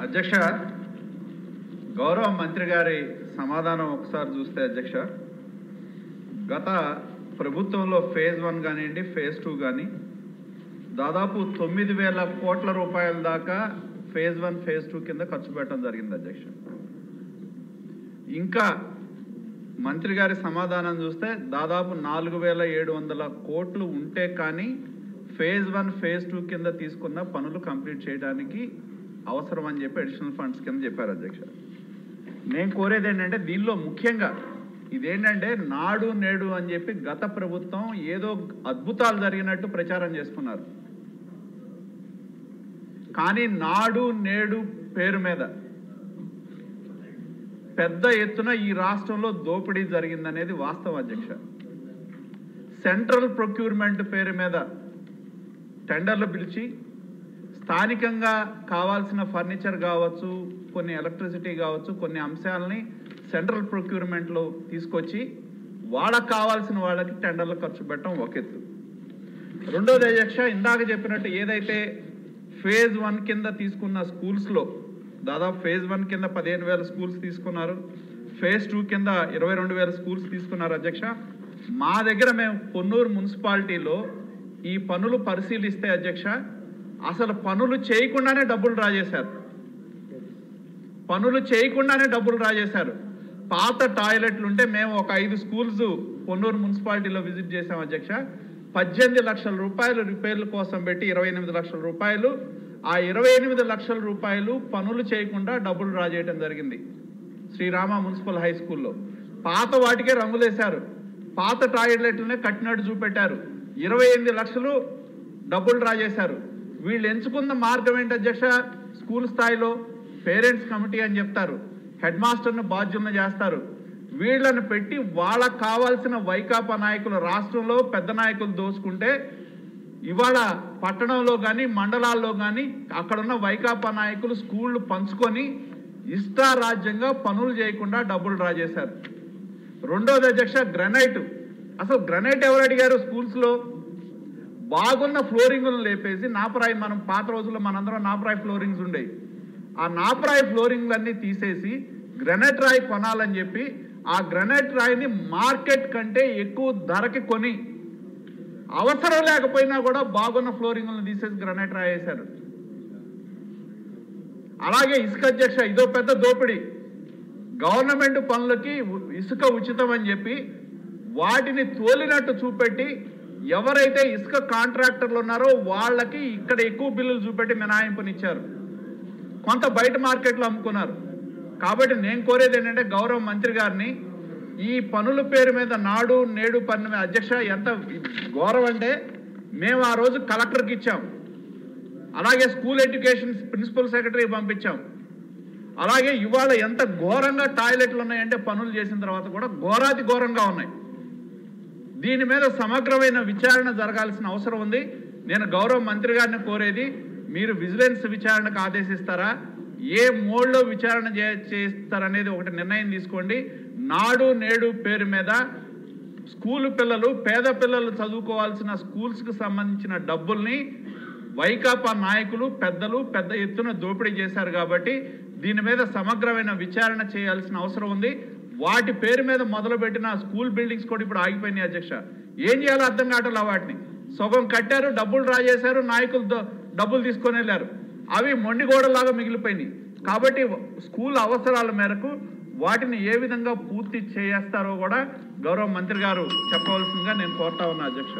అధ్యక్ష, గౌరవ మంత్రి గారి సమాధానం ఒకసారి చూస్తే అధ్యక్ష, గత ప్రభుత్వంలో ఫేజ్ 1 కానివ్వండి, ఫేజ్ 2 కానీ దాదాపు 9,000 కోట్ల రూపాయల దాకా ఫేజ్ 1 ఫేజ్ 2 కింద ఖర్చు పెట్టడం జరిగింది అధ్యక్ష. ఇంకా మంత్రి గారి సమాధానం చూస్తే దాదాపు 4,700 కోట్లు ఉంటే కానీ ఫేజ్ 1 ఫేజ్ 2 కింద తీసుకున్న పనులు కంప్లీట్ చేయడానికి అవసరం అని చెప్పి అడిషనల్ ఫండ్స్ కింద చెప్పారు అధ్యక్ష. నేను కోరేది ఏంటంటే దీనిలో ముఖ్యంగా ఇదేంటంటే నాడు నేడు అని చెప్పి గత ప్రభుత్వం ఏదో అద్భుతాలు జరిగినట్టు ప్రచారం చేసుకున్నారు. కానీ నాడు నేడు పేరు మీద పెద్ద ఎత్తున ఈ రాష్ట్రంలో దోపిడీ జరిగిందనేది వాస్తవం అధ్యక్ష. సెంట్రల్ ప్రొక్యూర్మెంట్ పేరు మీద టెండర్లు పిలిచి స్థానికంగా కావాల్సిన ఫర్నిచర్ కావచ్చు, కొన్ని ఎలక్ట్రిసిటీ కావచ్చు, కొన్ని అంశాలని సెంట్రల్ ప్రొక్యూర్మెంట్లో తీసుకొచ్చి వాళ్ళకు కావాల్సిన వాళ్ళకి టెండర్లు ఖర్చు పెట్టడం ఒక ఎత్తు. రెండోది అధ్యక్ష, ఇందాక చెప్పినట్టు ఏదైతే ఫేజ్ 1 కింద తీసుకున్న స్కూల్స్లో దాదాపు ఫేజ్ 1 కింద 15,000 స్కూల్స్ తీసుకున్నారు, ఫేజ్ 2 కింద 22,000 స్కూల్స్ తీసుకున్నారు అధ్యక్ష. మా దగ్గర మేము పొన్నూరు మున్సిపాలిటీలో ఈ పనులు పరిశీలిస్తే అధ్యక్ష, అసలు పనులు చేయకుండానే డబ్బులు డ్రా చేశారు. పాత టాయిలెట్లు ఉంటే మేము ఒక 5 స్కూల్స్ పొన్నూరు మున్సిపాలిటీలో విజిట్ చేసాం అధ్యక్ష. 18 లక్షల రూపాయలు రిపేర్ల కోసం పెట్టి 28 లక్షల రూపాయలు, ఆ 28 లక్షల రూపాయలు పనులు చేయకుండా డబ్బులు డ్రా చేయడం జరిగింది శ్రీరామ మున్సిపల్ హై స్కూల్లో. పాత వాటికే రంగులేశారు, పాత టాయిలెట్లనే కట్టినట్టు చూపెట్టారు, 28 లక్షలు డబ్బులు డ్రా చేశారు. వీళ్ళు ఎంచుకున్న మార్గం ఏంటి అధ్యక్ష? స్కూల్ స్థాయిలో పేరెంట్స్ కమిటీ అని చెప్తారు, హెడ్ మాస్టర్ను బాధ్యులను చేస్తారు. వీళ్ళని పెట్టి వాళ్ళకు కావాల్సిన వైకాపా నాయకులు రాష్ట్రంలో పెద్ద నాయకులు దోచుకుంటే ఇవాళ పట్టణంలో కానీ మండలాల్లో కానీ అక్కడున్న వైకాపా నాయకులు స్కూళ్ళు పంచుకొని ఇష్టారాజ్యంగా పనులు చేయకుండా డబ్బులు డ్రా చేశారు. రెండోది అధ్యక్ష, గ్రనైట్. అసలు గ్రనైట్ ఎవరు అడిగారు? స్కూల్స్లో బాగున్న ఫ్లోరింగ్లను లేపేసి నాపరాయి, మనం పాత రోజుల్లో మనందరం నాపరాయి ఫ్లోరింగ్స్ ఉండేవి, ఆ నాపరాయి ఫ్లోరింగ్లన్నీ తీసేసి గ్రనైట్ రాయి కొనాలని చెప్పి ఆ గ్రనైట్ రాయిని మార్కెట్ కంటే ఎక్కువ ధరకి కొని అవసరం లేకపోయినా కూడా బాగున్న ఫ్లోరింగ్లను తీసేసి గ్రనైట్ రాయి వేశారు. అలాగే ఇసుక అధ్యక్ష, ఇదో పెద్ద దోపిడీ. గవర్నమెంట్ పనులకి ఇసుక ఉచితం అని చెప్పి వాటిని తోలినట్టు చూపెట్టి ఎవరైతే ఇసుక కాంట్రాక్టర్లు ఉన్నారో వాళ్ళకి ఇక్కడ ఎక్కువ బిల్లులు చూపెట్టి మినహాయింపునిచ్చారు, కొంత బయట మార్కెట్లో అమ్ముకున్నారు. కాబట్టి నేను కోరేది ఏంటంటే గౌరవ మంత్రి గారిని ఈ పనుల పేరు మీద నాడు నేడు పన్ను అధ్యక్ష ఎంత ఘోరం అంటే మేము ఆ రోజు కలెక్టర్కి ఇచ్చాం, అలాగే స్కూల్ ఎడ్యుకేషన్ ప్రిన్సిపల్ సెక్రటరీకి పంపించాం. అలాగే ఇవాళ ఎంత ఘోరంగా టాయిలెట్లు ఉన్నాయంటే పనులు చేసిన తర్వాత కూడా ఘోరాతి ఘోరంగా ఉన్నాయి. దీని మీద సమగ్రమైన విచారణ జరగాల్సిన అవసరం ఉంది. నేను గౌరవ మంత్రి గారిని కోరేది, మీరు విజిలెన్స్ విచారణకు ఆదేశిస్తారా, ఏ మోడ్లో విచారణ చేస్తారనేది ఒకటి నిర్ణయం తీసుకోండి. నాడు నేడు పేరు మీద స్కూల్ పిల్లలు, పేద పిల్లలు చదువుకోవాల్సిన స్కూల్స్కి సంబంధించిన డబ్బుల్ని వైకాపా నాయకులు పెద్దలు పెద్ద ఎత్తున దోపిడీ చేశారు. కాబట్టి దీని మీద సమగ్రమైన విచారణ చేయాల్సిన అవసరం ఉంది. వాటి పేరు మీద మొదలుపెట్టిన స్కూల్ బిల్డింగ్స్ కూడా ఇప్పుడు ఆగిపోయినాయి అధ్యక్ష. ఏం చేయాలో అర్థం కావట్లా. వాటిని సగం కట్టారు, డబ్బులు డ్రా చేశారు, నాయకులు డబ్బులు తీసుకొని వెళ్ళారు, అవి మొండిగోడలాగా మిగిలిపోయినాయి. కాబట్టి స్కూల్ అవసరాల మేరకు వాటిని ఏ విధంగా పూర్తి చేస్తారో కూడా గౌరవ మంత్రి గారు చెప్పవలసిందిగా నేను కోరుతా ఉన్నా అధ్యక్ష.